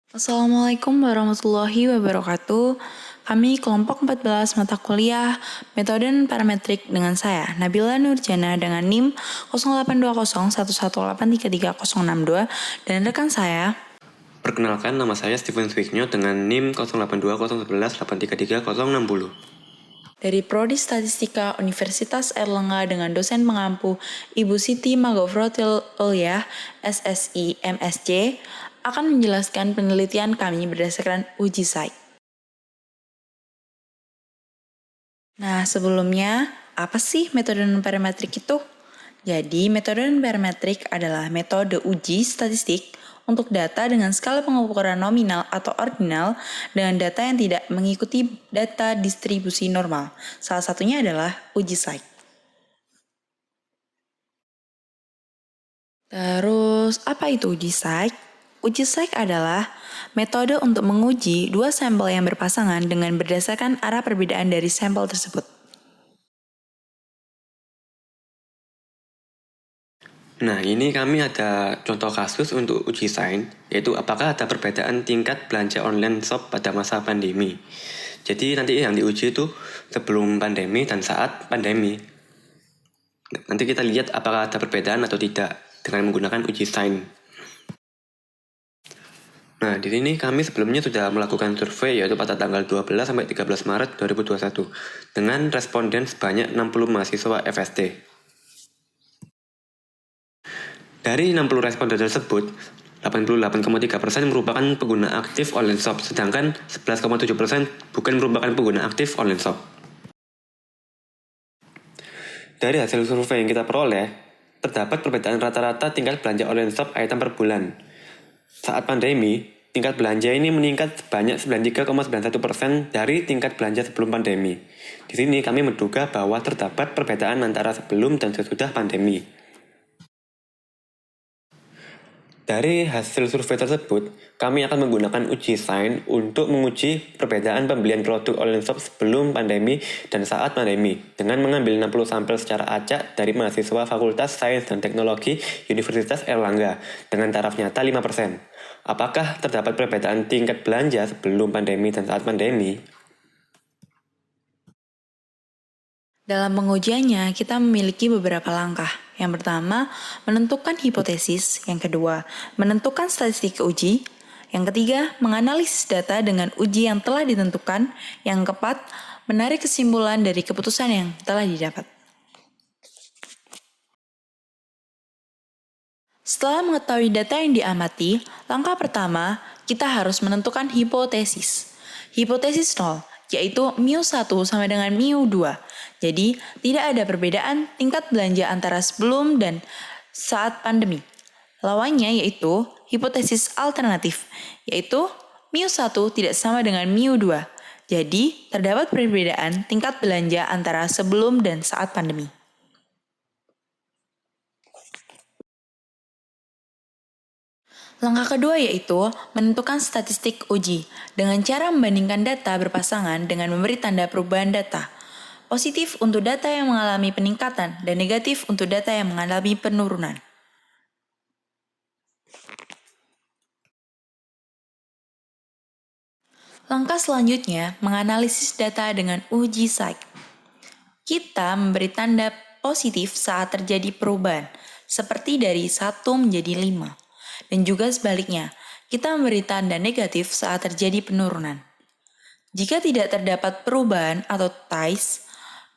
Assalamualaikum warahmatullahi wabarakatuh. Kami kelompok 14 mata kuliah Metode dan Parametrik dengan saya, Nabila Nurjana dengan NIM 08201118336062 dan rekan saya. Perkenalkan, nama saya Steven Swignyo dengan NIM 082011833060. Dari Prodi Statistika Universitas Erlangga dengan dosen pengampu Ibu Siti Magofrotil Ulyah, SSI MSc, akan menjelaskan penelitian kami berdasarkan uji psych. Nah, sebelumnya, apa sih metode dan parametrik itu? Jadi, metode dan parametrik adalah metode uji statistik untuk data dengan skala pengukuran nominal atau ordinal dengan data yang tidak mengikuti data distribusi normal. Salah satunya adalah uji psych. Terus, apa itu uji psych? Uji psych adalah metode untuk menguji dua sampel yang berpasangan dengan berdasarkan arah perbedaan dari sampel tersebut. Nah, ini kami ada contoh kasus untuk uji sains, yaitu apakah ada perbedaan tingkat belanja online shop pada masa pandemi. Jadi nanti yang diuji itu sebelum pandemi dan saat pandemi. Nanti kita lihat apakah ada perbedaan atau tidak dengan menggunakan uji sains. Nah, di sini kami sebelumnya sudah melakukan survei yaitu pada tanggal 12 sampai 13 Maret 2021 dengan responden sebanyak 60 mahasiswa FST. Dari 60 responden tersebut, 88,3% merupakan pengguna aktif online shop, sedangkan 11,7% bukan merupakan pengguna aktif online shop. Dari hasil survei yang kita peroleh, terdapat perbedaan rata-rata tingkat belanja online shop item per bulan. Saat pandemi, tingkat belanja ini meningkat sebanyak 93,91% dari tingkat belanja sebelum pandemi. Di sini kami menduga bahwa terdapat perbedaan antara sebelum dan sesudah pandemi. Dari hasil survei tersebut, kami akan menggunakan uji sains untuk menguji perbedaan pembelian produk online shop sebelum pandemi dan saat pandemi dengan mengambil 60 sampel secara acak dari mahasiswa Fakultas Sains dan Teknologi Universitas Erlangga dengan taraf nyata 5%. Apakah terdapat perbedaan tingkat belanja sebelum pandemi dan saat pandemi? Dalam pengujiannya, kita memiliki beberapa langkah. Yang pertama, menentukan hipotesis. Yang kedua, menentukan statistik uji. Yang ketiga, menganalisis data dengan uji yang telah ditentukan. Yang keempat, menarik kesimpulan dari keputusan yang telah didapat. Setelah mengetahui data yang diamati, langkah pertama, kita harus menentukan hipotesis. Hipotesis 0, yaitu mu1 sama dengan mu2. Jadi, tidak ada perbedaan tingkat belanja antara sebelum dan saat pandemi. Lawannya yaitu hipotesis alternatif, yaitu mu1 tidak sama dengan mu2. Jadi, terdapat perbedaan tingkat belanja antara sebelum dan saat pandemi. Langkah kedua yaitu menentukan statistik uji dengan cara membandingkan data berpasangan dengan memberi tanda perubahan data. Positif untuk data yang mengalami peningkatan dan negatif untuk data yang mengalami penurunan. Langkah selanjutnya menganalisis data dengan uji psych. Kita memberi tanda positif saat terjadi perubahan, seperti dari 1 menjadi 5. Dan juga sebaliknya, kita memberi tanda negatif saat terjadi penurunan. Jika tidak terdapat perubahan atau ties,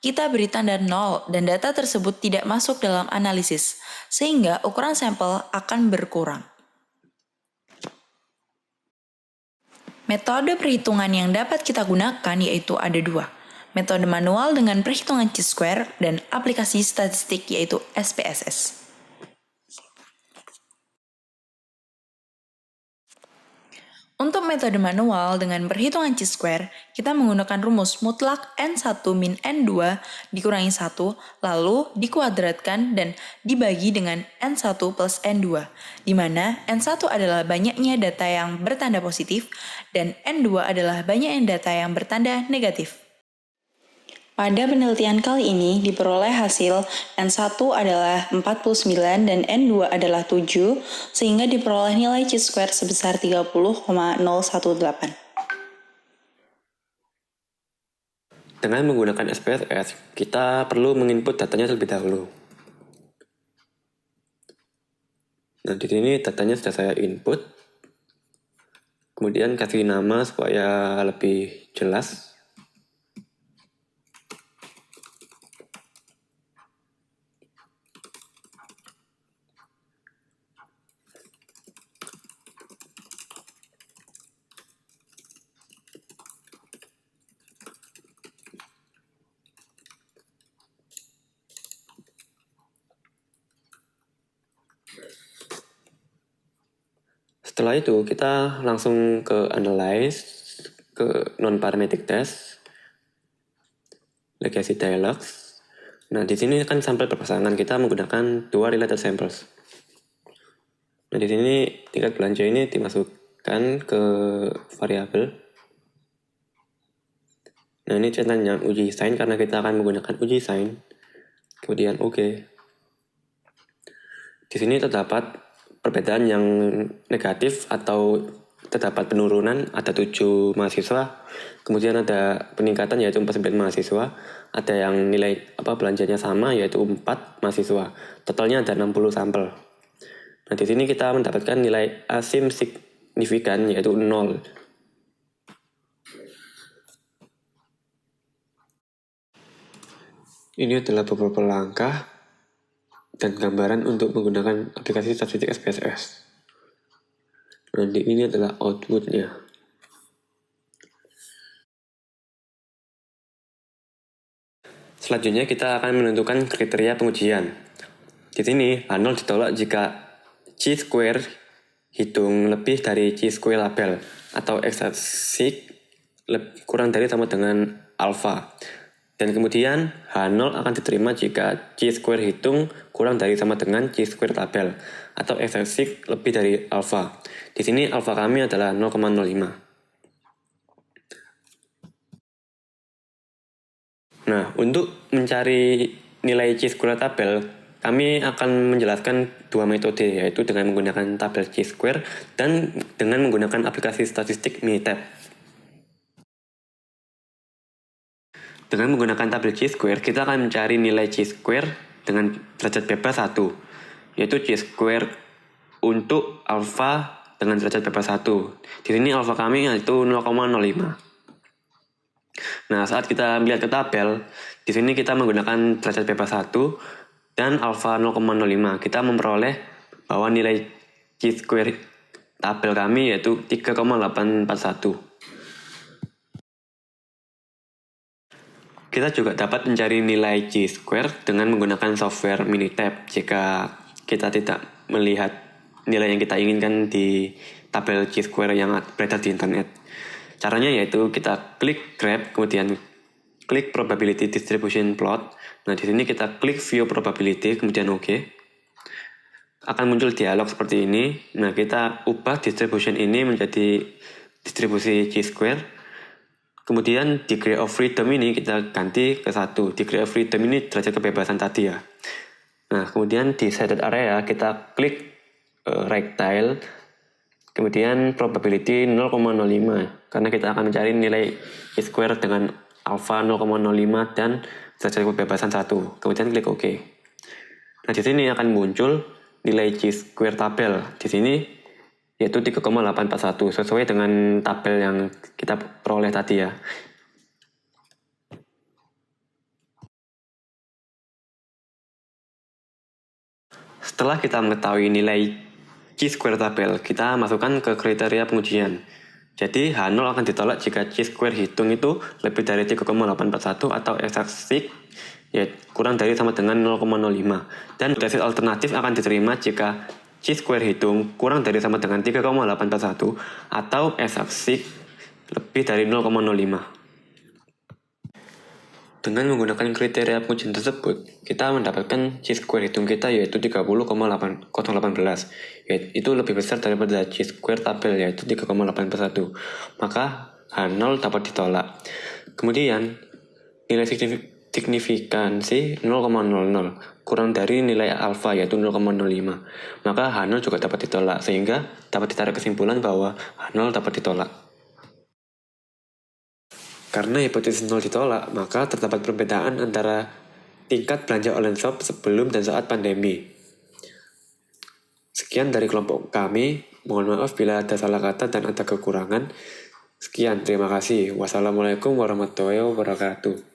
kita beri tanda 0 dan data tersebut tidak masuk dalam analisis, sehingga ukuran sampel akan berkurang. Metode perhitungan yang dapat kita gunakan yaitu ada dua. Metode manual dengan perhitungan chi-square dan aplikasi statistik yaitu SPSS. Untuk metode manual dengan perhitungan chi-square, kita menggunakan rumus mutlak N1 min N2 dikurangi 1, lalu dikuadratkan dan dibagi dengan N1 plus N2, di mana N1 adalah banyaknya data yang bertanda positif dan N2 adalah banyaknya data yang bertanda negatif. Pada penelitian kali ini diperoleh hasil N1 adalah 49 dan N2 adalah 7, sehingga diperoleh nilai chi-square sebesar 30,018. Dengan menggunakan SPSS, kita perlu menginput datanya terlebih dahulu. Nah, di sini datanya sudah saya input. Kemudian kasih nama supaya lebih jelas. Setelah itu kita langsung ke analyze, ke non-parametric test, legacy dialogs. Nah, di sini kan sampel berpasangan, kita menggunakan dua related samples. Nah, di sini tingkat belanja ini dimasukkan ke variabel. Nah, ini centangnya uji sign karena kita akan menggunakan uji sign. Kemudian oke. Di sini terdapat perbedaan yang negatif atau terdapat penurunan, ada 7 mahasiswa, kemudian ada peningkatan yaitu 49 mahasiswa, ada yang nilai belanjanya sama yaitu 4 mahasiswa. Totalnya ada 60 sampel. Nah, di sini kita mendapatkan nilai asim signifikan yaitu 0. Ini adalah beberapa langkah dan gambaran untuk menggunakan aplikasi statistik SPSS. Nanti ini adalah outputnya. Selanjutnya kita akan menentukan kriteria pengujian. Di sini H0 ditolak jika chi-square hitung lebih dari chi-square label atau x-axis kurang dari sama dengan alpha. Dan kemudian H0 akan diterima jika chi-square hitung kurang dari sama dengan chi-square label atau x-axis lebih dari alpha. Di sini alpha kami adalah 0,05. Nah, untuk mencari nilai chi-square tabel, kami akan menjelaskan dua metode, yaitu dengan menggunakan tabel chi-square dan dengan menggunakan aplikasi statistik Minitab. Dengan menggunakan tabel chi-square, kita akan mencari nilai chi-square dengan derajat bebas 1, yaitu chi-square untuk alpha dengan derajat bebas 1. Di sini alpha kami yaitu 0,05. Nah, saat kita melihat ke tabel, di sini kita menggunakan derajat bebas 1 dan alpha 0,05. Kita memperoleh bahwa nilai chi-square tabel kami yaitu 3,841. Kita juga dapat mencari nilai chi-square dengan menggunakan software Minitab jika kita tidak melihat nilai yang kita inginkan di tabel chi-square yang beredar di internet. Caranya yaitu kita klik grab, kemudian klik probability distribution plot. Nah, di sini kita klik view probability, kemudian oke. Akan muncul dialog seperti ini. Nah, kita ubah distribution ini menjadi distribusi chi-square. Kemudian degree of freedom ini kita ganti ke 1. Degree of freedom ini derajat kebebasan tadi ya. Nah, kemudian di shaded area kita klik rectile, kemudian probability 0,05 karena kita akan mencari nilai chi-square dengan alpha 0,05 dan derajat kebebasan 1. Kemudian klik OK. Nah, di sini akan muncul nilai chi-square tabel. Di sini yaitu 3,841 sesuai dengan tabel yang kita peroleh tadi ya. Setelah kita mengetahui nilai chi-square tabel, kita masukkan ke kriteria pengujian. Jadi H0 akan ditolak jika chi-square hitung itu lebih dari 3,841 atau x-axis ya kurang dari sama dengan 0,05. Dan hipotesis alternatif akan diterima jika chi-square hitung kurang dari sama dengan 3,841 atau x-axis lebih dari 0,05. Dengan menggunakan kriteria pengujian tersebut, kita mendapatkan chi-square hitung kita yaitu 30,018, yaitu lebih besar daripada chi-square tabel yaitu 3,841. Maka H0 dapat ditolak. Kemudian, nilai signifikansi 0,00 kurang dari nilai alfa yaitu 0,05, maka H0 juga dapat ditolak, sehingga dapat ditarik kesimpulan bahwa H0 dapat ditolak. Karena hipotesis 0 ditolak, maka terdapat perbedaan antara tingkat belanja online shop sebelum dan saat pandemi. Sekian dari kelompok kami. Mohon maaf bila ada salah kata dan ada kekurangan. Sekian, terima kasih. Wassalamualaikum warahmatullahi wabarakatuh.